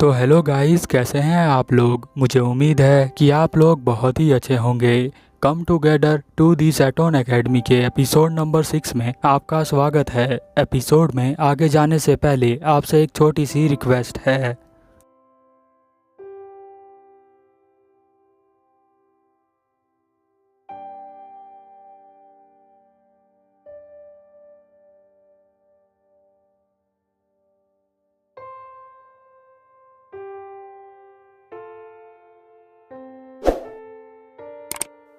तो hello guys, कैसे हैं आप लोग। मुझे उम्मीद है कि आप लोग बहुत ही अच्छे होंगे। Come together to the Seton academy के एपिसोड नंबर 6 में आपका स्वागत है। एपिसोड में आगे जाने से पहले आपसे एक छोटी सी रिक्वेस्ट है।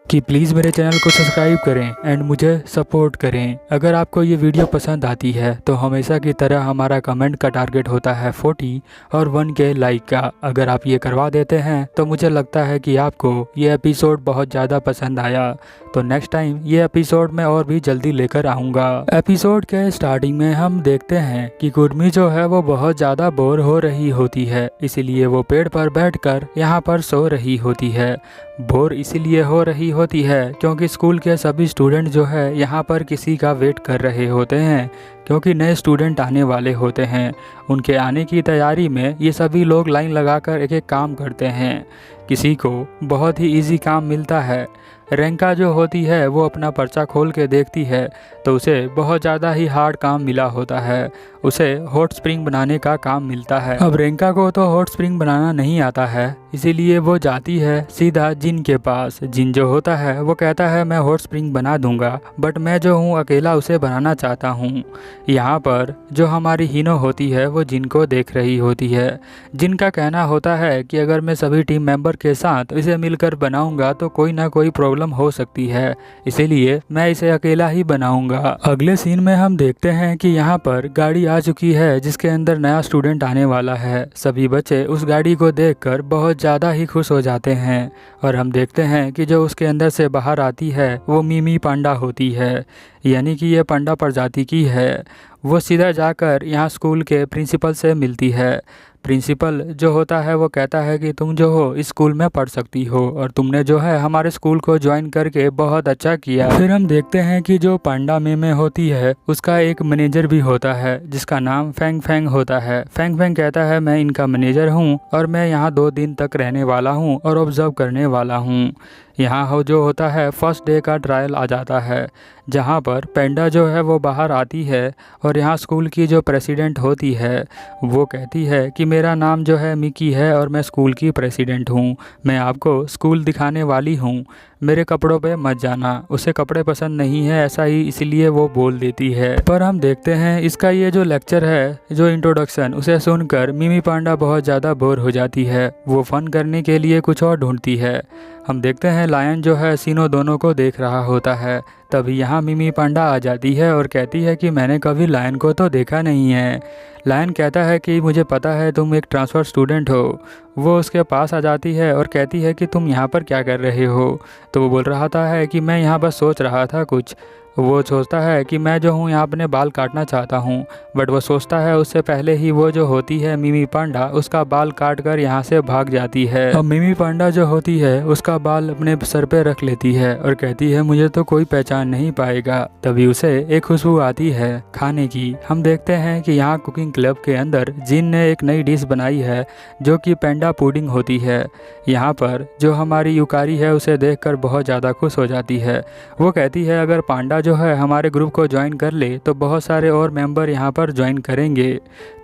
कि प्लीज़ मेरे चैनल को सब्सक्राइब करें एंड मुझे सपोर्ट करें। अगर आपको ये वीडियो पसंद आती है तो हमेशा की तरह हमारा कमेंट का टारगेट होता है 40 और 1K लाइक का। अगर आप ये करवा देते हैं तो मुझे लगता है कि आपको ये एपिसोड बहुत ज़्यादा पसंद आया, तो नेक्स्ट टाइम ये एपिसोड मैं और भी जल्दी लेकर आऊँगा। एपिसोड के स्टार्टिंग में हम देखते हैं कि कुर्मी जो है वो बहुत ज़्यादा बोर हो रही होती है, इसीलिए वो पेड़ पर बैठकर यहाँ पर सो रही होती है। बोर इसीलिए हो रही होती है क्योंकि स्कूल के सभी स्टूडेंट जो है यहाँ पर किसी का वेट कर रहे होते हैं, क्योंकि नए स्टूडेंट आने वाले होते हैं। उनके आने की तैयारी में ये सभी लोग लाइन लगाकर एक एक काम करते हैं। किसी को बहुत ही इजी काम मिलता है। रेंका जो होती है वो अपना पर्चा खोल के देखती है तो उसे बहुत ज़्यादा ही हार्ड काम मिला होता है। उसे हॉट स्प्रिंग बनाने का काम मिलता है। अब रेंका को तो हॉट स्प्रिंग बनाना नहीं आता है, इसीलिए वो जाती है सीधा जिन के पास। जिन जो होता है वो कहता है मैं हॉट स्प्रिंग बना दूंगा, बट मैं जो हूँ अकेला उसे बनाना चाहता हूँ। यहाँ पर जो हमारी हीनो होती है वो जिन को देख रही होती है। जिन का कहना होता है कि अगर मैं सभी टीम मेंबर के साथ इसे मिलकर बनाऊंगा तो कोई ना कोई प्रॉब्लम हो सकती है, इसीलिए मैं इसे अकेला ही बनाऊंगा। अगले सीन में हम देखते हैं कि यहाँ पर गाड़ी आ चुकी है जिसके अंदर नया स्टूडेंट आने वाला है। सभी बच्चे उस गाड़ी को देखकर बहुत ज़्यादा ही खुश हो जाते हैं और हम देखते हैं कि जो उसके अंदर से बाहर आती है वो मिमी पांडा होती है, यानी कि ये पांडा प्रजाति की है। वो सीधा जाकर यहाँ स्कूल के प्रिंसिपल से मिलती है। प्रिंसिपल जो होता है वो कहता है कि तुम जो हो इस स्कूल में पढ़ सकती हो और तुमने जो है हमारे स्कूल को ज्वाइन करके बहुत अच्छा किया। फिर हम देखते हैं कि जो पांडा में होती है उसका एक मैनेजर भी होता है जिसका नाम फेंग फेंग होता है। फेंग फेंग कहता है मैं इनका मैनेजर हूँ और मैं यहाँ 2 दिन तक रहने वाला हूँ और ऑब्जर्व करने वाला हूँ। यहाँ हो जो होता है फर्स्ट डे का ट्रायल आ जाता है, जहाँ पर पेंडा जो है वो बाहर आती है और यहाँ स्कूल की जो प्रेसिडेंट होती है वो कहती है कि मेरा नाम जो है मिकी है और मैं स्कूल की प्रेसिडेंट हूँ। मैं आपको स्कूल दिखाने वाली हूँ, मेरे कपड़ों पे मत जाना। उसे कपड़े पसंद नहीं है ऐसा ही, इसलिए वो बोल देती है। पर हम देखते हैं इसका ये जो लेक्चर है, जो इंट्रोडक्शन, उसे सुनकर मिमी पांडा बहुत ज़्यादा बोर हो जाती है। वो फन करने के लिए कुछ और ढूंढती है। हम देखते हैं लायन जो है सीनो दोनों को देख रहा होता है। तभी यहाँ मिमी पांडा आ जाती है और कहती है कि मैंने कभी लायन को तो देखा नहीं है। लायन कहता है कि मुझे पता है तुम एक ट्रांसफ़र स्टूडेंट हो। वो उसके पास आ जाती है और कहती है कि तुम यहाँ पर क्या कर रहे हो। तो वो बोल रहा था है कि मैं यहाँ बस सोच रहा था कुछ। वो सोचता है कि मैं जो हूँ यहाँ अपने बाल काटना चाहता हूँ, बट वो सोचता है उससे पहले ही वो जो होती है मिमी पांडा उसका बाल काट कर यहाँ से भाग जाती है। अब मिमी पांडा जो होती है उसका बाल अपने सर पे रख लेती है और कहती है मुझे तो कोई पहचान नहीं पाएगा। तभी उसे एक खुशबू आती है खाने की। हम देखते हैं कि यहाँ कुकिंग क्लब के अंदर जिन ने एक नई डिश बनाई है जो कि पेंडा पुडिंग होती है। यहाँ पर जो हमारी युकारी है उसे देखकर बहुत ज़्यादा खुश हो जाती है। वो कहती है अगर पांडा जो है हमारे ग्रुप को ज्वाइन कर ले तो बहुत सारे और मेंबर यहाँ पर ज्वाइन करेंगे।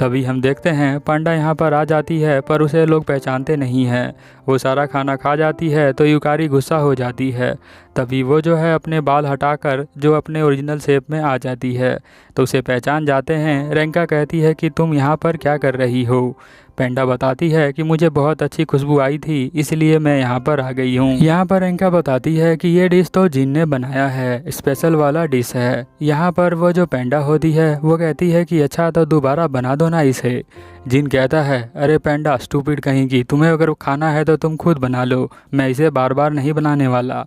तभी हम देखते हैं पांडा यहाँ पर आ जाती है पर उसे लोग पहचानते नहीं हैं। वो सारा खाना खा जाती है तो युकारी गुस्सा हो जाती है। तभी वो जो है अपने बाल हटाकर जो अपने ओरिजिनल शेप में आ जाती है तो उसे पहचान जाते हैं। रेंका कहती है कि तुम यहाँ पर क्या कर रही हो। पेंडा बताती है कि मुझे बहुत अच्छी खुशबू आई थी इसलिए मैं यहाँ पर आ गई हूँ। यहाँ पर रेंका बताती है कि ये डिश तो जिन ने बनाया है, स्पेशल वाला डिश है। यहाँ पर वो जो पेंडा होती है वो कहती है कि अच्छा तो दोबारा बना दो ना इसे। जिन कहता है अरे पेंडा स्टूपिड कहीं की, तुम्हें अगर खाना है तो तुम खुद बना लो, मैं इसे बार बार नहीं बनाने वाला।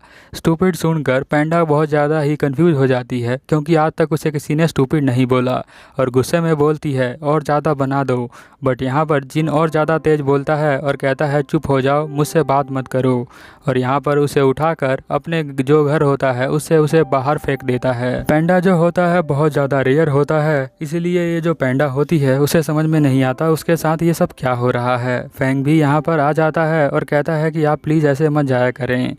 स्टूपिड सुनकर पैंडा बहुत ज़्यादा ही कंफ्यूज हो जाती है, क्योंकि आज तक उसे किसी ने स्टूपिड नहीं बोला, और गुस्से में बोलती है और ज़्यादा बना दो। बट यहाँ पर जिन और ज़्यादा तेज़ बोलता है और कहता है चुप हो जाओ, मुझसे बात मत करो, और यहाँ पर उसे उठाकर अपने जो घर होता है उससे उसे बाहर फेंक देता है। पैंडा जो होता है बहुत ज़्यादा रेयर होता है, इसलिए ये जो पैंडा होती है उसे समझ में नहीं आता उसके साथ ये सब क्या हो रहा है। फैंग भी यहाँ पर आ जाता है और कहता है कि आप प्लीज़ ऐसे मत जाया करें।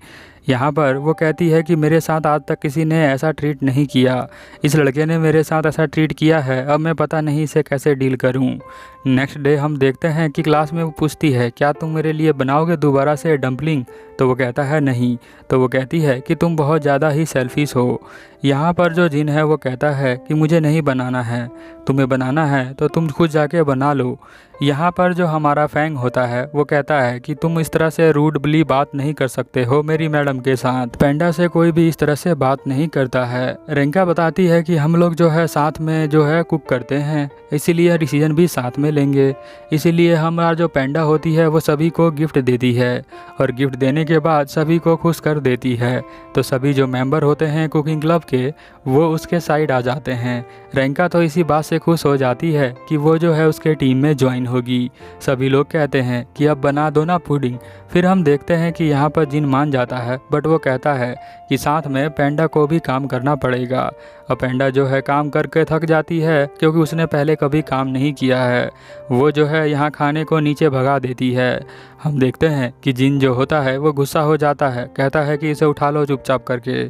यहाँ पर वो कहती है कि मेरे साथ आज तक किसी ने ऐसा ट्रीट नहीं किया, इस लड़के ने मेरे साथ ऐसा ट्रीट किया है, अब मैं पता नहीं इसे कैसे डील करूँ। नेक्स्ट डे हम देखते हैं कि क्लास में वो पूछती है क्या तुम मेरे लिए बनाओगे दोबारा से डम्पलिंग, तो वो कहता है नहीं। तो वो कहती है कि तुम बहुत ज़्यादा ही सेल्फिश हो। यहाँ पर जो जिन है वो कहता है कि मुझे नहीं बनाना है, तुम्हें बनाना है तो तुम खुद जाके बना लो। यहाँ पर जो हमारा फैंग होता है वो कहता है कि तुम इस तरह से रूडली बात नहीं कर सकते हो मेरी मैडम के साथ, पैंडा से कोई भी इस तरह से बात नहीं करता है। रेंका बताती है कि हम लोग जो है साथ में जो है कुक करते हैं, इसीलिए डिसीजन भी साथ में लेंगे, इसीलिए हमारा जो पैंडा होती है वो सभी को गिफ्ट देती है, और गिफ्ट देने के बाद सभी को खुश कर देती है। तो सभी जो मेंबर होते हैं कुकिंग क्लब के वो उसके साइड आ जाते हैं। रेंका तो इसी बात से खुश हो जाती है कि वो जो है उसके टीम में ज्वाइन होगी। सभी लोग कहते हैं कि अब बना दो ना पुडिंग। फिर हम देखते हैं कि यहाँ पर जिन मान जाता है, बट वो कहता है कि साथ में पैंडा को भी काम करना पड़ेगा। और पैंडा जो है काम करके थक जाती है, क्योंकि उसने पहले कभी काम नहीं किया है। वो जो है यहाँ खाने को नीचे भगा देती है। हम देखते हैं कि जिन जो होता है वो गुस्सा हो जाता है, कहता है कि इसे उठा लो चुपचाप करके।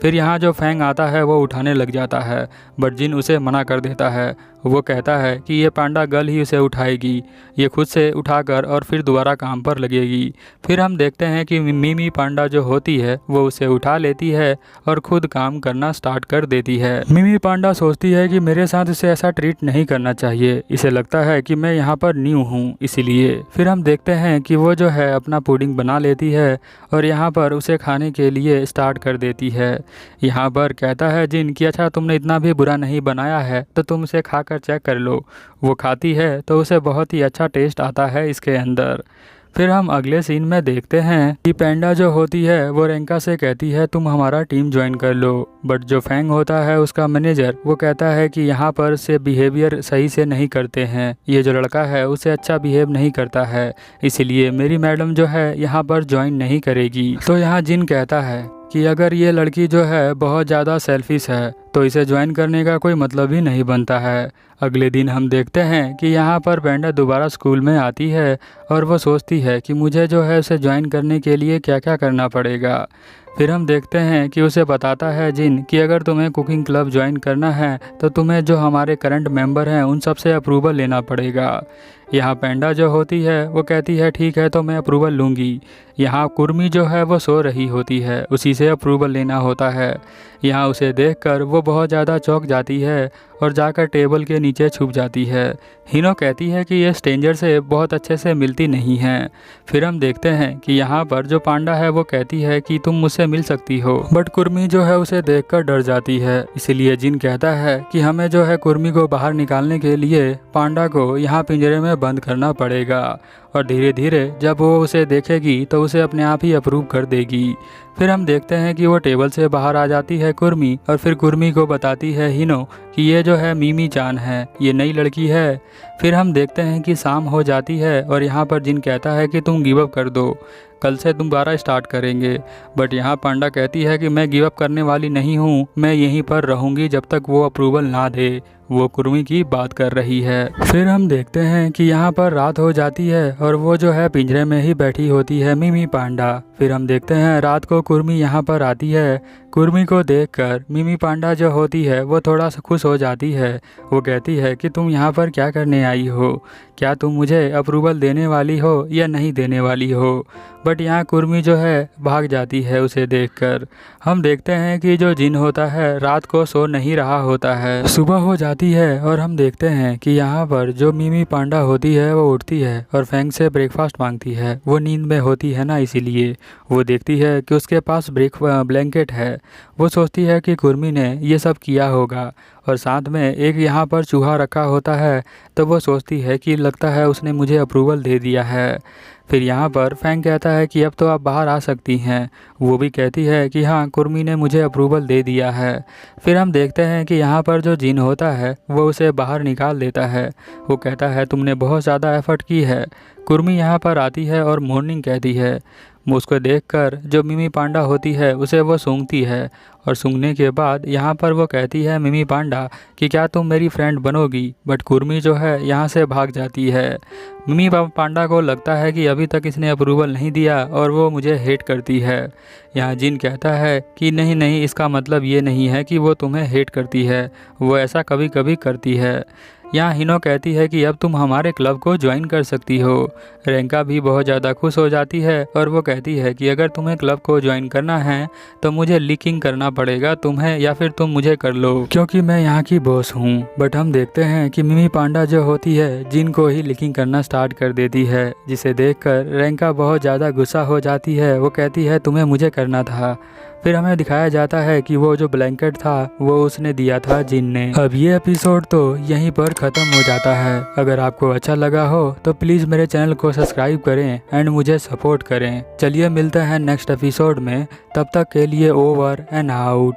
फिर यहाँ जो फैंग आता है वो उठाने लग जाता है, बट जिन उसे मना कर देता है। वो कहता है कि ये पांडा गर्ल ही उसे उठाएगी, ये खुद से उठाकर और फिर दोबारा काम पर लगेगी। फिर हम देखते हैं कि मिमी पांडा जो होती है वो उसे उठा लेती है और खुद काम करना स्टार्ट कर देती है। मिमी पांडा सोचती है कि मेरे साथ इसे ऐसा ट्रीट नहीं करना चाहिए, इसे लगता है कि मैं यहाँ पर न्यू हूँ इसीलिए। फिर हम देखते हैं कि वो जो है अपना पुडिंग बना लेती है और यहाँ पर उसे खाने के लिए स्टार्ट कर देती है। यहाँ पर कहता है जिन कि अच्छा तुमने इतना भी बुरा नहीं बनाया है तो तुम इसे खा कर चेक कर लो। वो खाती है तो उसे बहुत ही अच्छा टेस्ट आता है इसके अंदर। फिर हम अगले सीन में देखते हैं कि पैंडा जो होती है वो रेंका से कहती है तुम हमारा टीम ज्वाइन कर लो, बट जो फैंग होता है उसका मैनेजर वो कहता है कि यहाँ पर से बिहेवियर सही से नहीं करते हैं, ये जो लड़का है उसे अच्छा बिहेव नहीं करता है, इसलिए मेरी मैडम जो है यहाँ पर ज्वाइन नहीं करेगी। तो यहाँ जिन कहता है कि अगर ये लड़की जो है बहुत ज़्यादा सेल्फिश है तो इसे ज्वाइन करने का कोई मतलब ही नहीं बनता है। अगले दिन हम देखते हैं कि यहाँ पर पैंडा दोबारा स्कूल में आती है और वो सोचती है कि मुझे जो है उसे ज्वाइन करने के लिए क्या क्या करना पड़ेगा। फिर हम देखते हैं कि उसे बताता है जिन कि अगर तुम्हें कुकिंग क्लब ज्वाइन करना है तो तुम्हें जो हमारे करंट मेंबर हैं उन सब से अप्रूवल लेना पड़ेगा। यहाँ पैंडा जो होती है वो कहती है ठीक है तो मैं अप्रूवल लूँगी। यहाँ कुर्मी जो है वो सो रही होती है, उसी से अप्रूवल लेना होता है। यहाँ उसे देखकर वो बहुत ज़्यादा चौंक जाती है और जाकर टेबल के नीचे छुप जाती है। हिनो कहती है कि ये स्ट्रेंजर से बहुत अच्छे से मिलती नहीं हैं। फिर हम देखते हैं कि यहाँ पर जो पांडा है वो कहती है कि तुम मुझसे मिल सकती हो, बट कुर्मी जो है उसे देखकर डर जाती है। इसीलिए जिन कहता है कि हमें जो है कुर्मी को बाहर निकालने के लिए पांडा को यहाँ पिंजरे में बंद करना पड़ेगा, और धीरे धीरे जब वो उसे देखेगी तो उसे अपने आप ही अप्रूव कर देगी। फिर हम देखते हैं कि वो टेबल से बाहर आ जाती है कुर्मी, और फिर कुर्मी को बताती है हिनो कि ये जो है मिमी चान है, ये नई लड़की है। फिर हम देखते हैं कि शाम हो जाती है और यहाँ पर जिन कहता है कि तुम गिव अप कर दो, कल से दोबारा स्टार्ट करेंगे। बट यहाँ पांडा कहती है कि मैं गिव अप करने वाली नहीं हूँ, मैं यहीं पर रहूँगी जब तक वो अप्रूवल ना दे। वो कुर्मी की बात कर रही है। फिर हम देखते हैं कि यहाँ पर रात हो जाती है और वो जो है पिंजरे में ही बैठी होती है मिमी पांडा। फिर हम देखते हैं रात को कुर्मी यहाँ पर आती है। कुर्मी को देखकर मिमी पांडा जो होती है वो थोड़ा सा खुश हो जाती है। वो कहती है कि तुम यहाँ पर क्या करने आई हो, क्या तुम मुझे अप्रूवल देने वाली हो या नहीं देने वाली हो। बट यहाँ कुर्मी जो है भाग जाती है उसे देखकर। हम देखते हैं कि जो जिन होता है रात को सो नहीं रहा होता है। सुबह हो जाती है और हम देखते हैं कि यहाँ पर जो मिमी पांडा होती है वो उठती है और फैंग से ब्रेकफास्ट मांगती है। वो नींद में होती है ना, इसीलिए वो देखती है कि उसके पास ब्लैंकेट है। वो सोचती है कि कुर्मी ने ये सब किया होगा, और साथ में एक यहाँ पर चूहा रखा होता है। तो वो सोचती है कि लगता है उसने मुझे अप्रूवल दे दिया है। फिर यहाँ पर फैंग कहता है कि अब तो आप बाहर आ सकती हैं। वो भी कहती है कि हाँ, कुर्मी ने मुझे अप्रूवल दे दिया है। फिर हम देखते हैं कि यहाँ पर जो जिन होता है वो उसे बाहर निकाल देता है। वो कहता है तुमने बहुत ज़्यादा एफर्ट की है। कुर्मी यहाँ पर आती है और मॉर्निंग कहती है। उसको देखकर जो मिमी पांडा होती है उसे वो सूंघती है और सूंघने के बाद यहाँ पर वो कहती है मिमी पांडा कि क्या तुम मेरी फ्रेंड बनोगी। बट कुर्मी जो है यहाँ से भाग जाती है। मिमी पांडा को लगता है कि अभी तक इसने अप्रूवल नहीं दिया और वो मुझे हेट करती है। यहाँ जिन कहता है कि नहीं नहीं, इसका मतलब ये नहीं है कि वो तुम्हें हेट करती है, वो ऐसा कभी कभी करती है। यहाँ हिनो कहती है कि अब तुम हमारे क्लब को ज्वाइन कर सकती हो। रेंका भी बहुत ज़्यादा खुश हो जाती है और वो कहती है कि अगर तुम्हें क्लब को ज्वाइन करना है तो मुझे लीकिंग करना पड़ेगा तुम्हें, या फिर तुम मुझे कर लो क्योंकि मैं यहाँ की बॉस हूँ। बट हम देखते हैं कि मिमी पांडा जो होती है जिन को ही लीकिंग करना स्टार्ट कर देती है, जिसे देखकर रेंका बहुत ज़्यादा गुस्सा हो जाती है। वो कहती है तुम्हें मुझे करना था। फिर हमें दिखाया जाता है कि वो जो ब्लैंकेट था वो उसने दिया था जिन ने। अब ये एपिसोड तो यहीं पर ख़त्म हो जाता है। अगर आपको अच्छा लगा हो तो प्लीज़ मेरे चैनल को सब्सक्राइब करें एंड मुझे सपोर्ट करें। चलिए मिलते हैं नेक्स्ट एपिसोड में, तब तक के लिए ओवर एंड आउट।